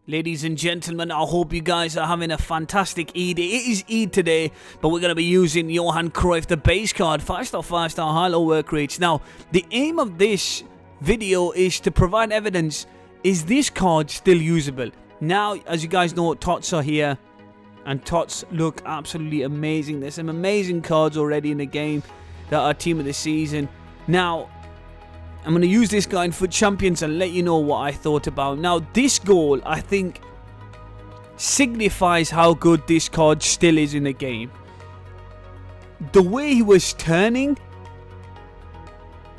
Ladies and gentlemen, I hope you guys are having a fantastic Eid. It is Eid today, but we're going to be using Johan Cruyff, the base card, 5-star, 5-star, high-low work rates. Now, the aim of this video is to provide evidence, is this card still usable? Now, as you guys know, Tots are here, and Tots look absolutely amazing. There's some amazing cards already in the game that are team of the season. Now, I'm going to use this guy in Foot Champions and let you know what I thought about. Now, this goal, I think, signifies how good this card still is in the game. The way he was turning,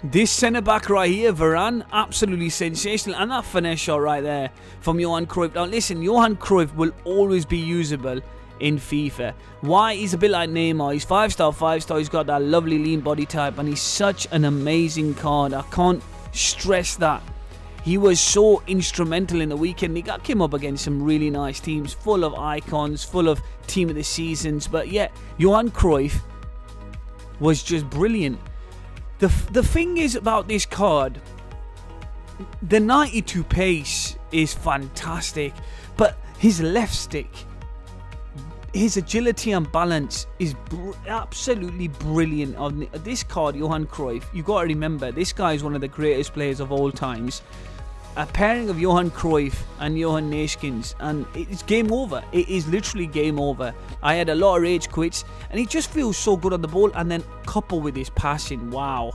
this centre-back right here, Varane, absolutely sensational. And that finesse shot right there from Johan Cruyff. Now, listen, Johan Cruyff will always be usable in FIFA. Why? He's a bit like Neymar. He's 5-star, 5-star. He's got that lovely lean body type, and he's such an amazing card. I can't stress that. He was so instrumental in the weekend. He came up against some really nice teams, full of icons, full of team of the seasons. But yeah, Johan Cruyff was just brilliant. The thing is about this card, the 92 pace is fantastic, but his left stick, his agility and balance is absolutely brilliant on this card, Johan Cruyff. You got to remember, this guy is one of the greatest players of all times. A pairing of Johan Cruyff and Johan Neeskens, and it's game over. It is literally game over. I had a lot of rage quits, and he just feels so good on the ball. And then coupled with his passing, wow.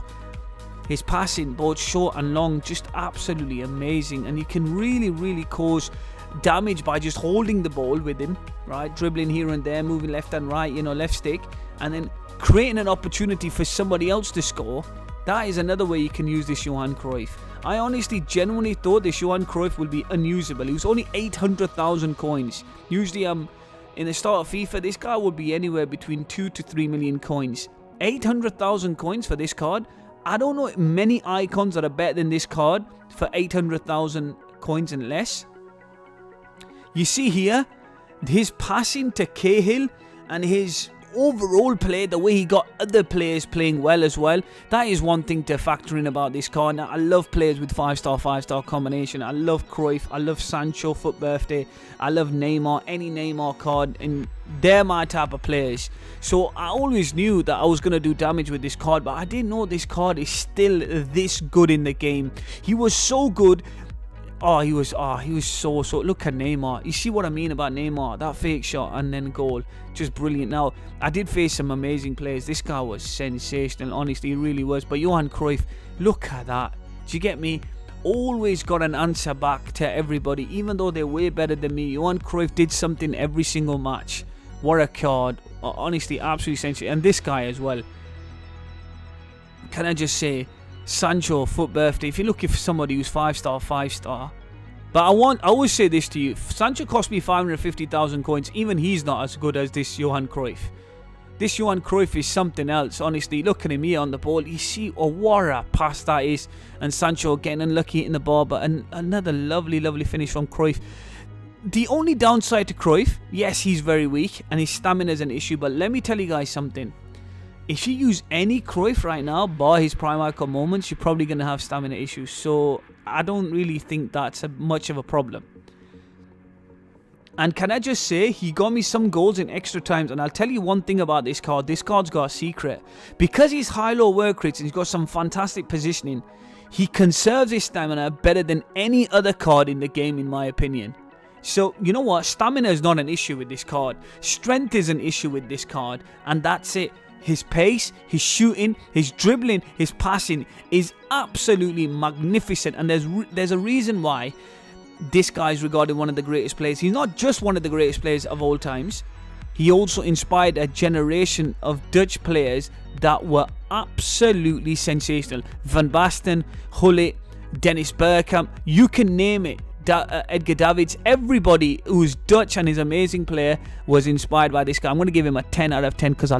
His passing, both short and long, just absolutely amazing. And you can really cause damage by just holding the ball with him, right? Dribbling here and there, moving left and right, left stick, and then creating an opportunity for somebody else to score. That is another way you can use this Johan Cruyff. I honestly, genuinely thought this Johan Cruyff would be unusable. He was only 800,000 coins. Usually, in the start of FIFA, this guy would be anywhere between 2 to 3 million coins. 800,000 coins for this card. I don't know many icons that are better than this card for 800,000 coins and less. You see here, his passing to Cahill and his overall play, the way he got other players playing well as well. That is one thing to factor in about this card. Now, I love players with 5-star, 5-star combination. I love Cruyff. I love Sancho, Foot Birthday. I love Neymar, any Neymar card. And they're my type of players. So I always knew that I was going to do damage with this card. But I didn't know this card is still this good in the game. He was so good. He was so look at Neymar. You see what I mean about Neymar? That fake shot and then goal, just brilliant. Now, I did face some amazing players. This guy was sensational, honestly, he really was. But Johan Cruyff, look at that. Do you get me? Always got an answer back to everybody, even though they're way better than me. Johan Cruyff did something every single match. What a card. Honestly, absolutely sensational. And this guy as well. Can I just say, Sancho, Foot Birthday, if you're looking for somebody who's 5-star, 5-star. But I always say this to you. Sancho cost me 550,000 coins. Even he's not as good as this Johan Cruyff. This Johan Cruyff is something else. Honestly, look at him here on the ball. You see what a pass that is. And Sancho getting unlucky in the ball. But another lovely finish from Cruyff. The only downside to Cruyff, yes, he's very weak. And his stamina is an issue. But let me tell you guys something. If you use any Cruyff right now, bar his prime icon moments, you're probably going to have stamina issues. So I don't really think that's much of a problem. And can I just say, he got me some goals in extra times. And I'll tell you one thing about this card. This card's got a secret. Because he's high-low work rates and he's got some fantastic positioning, he conserves his stamina better than any other card in the game, in my opinion. So, you know what? Stamina is not an issue with this card. Strength is an issue with this card. And that's it. His pace, his shooting, his dribbling, his passing is absolutely magnificent. And there's a reason why this guy is regarded one of the greatest players. He's not just one of the greatest players of all times. He also inspired a generation of Dutch players that were absolutely sensational. Van Basten, Gullit, Dennis Bergkamp, you can name it. Edgar Davids, everybody who's Dutch and is an amazing player was inspired by this guy. I'm going to give him a 10 out of 10 because I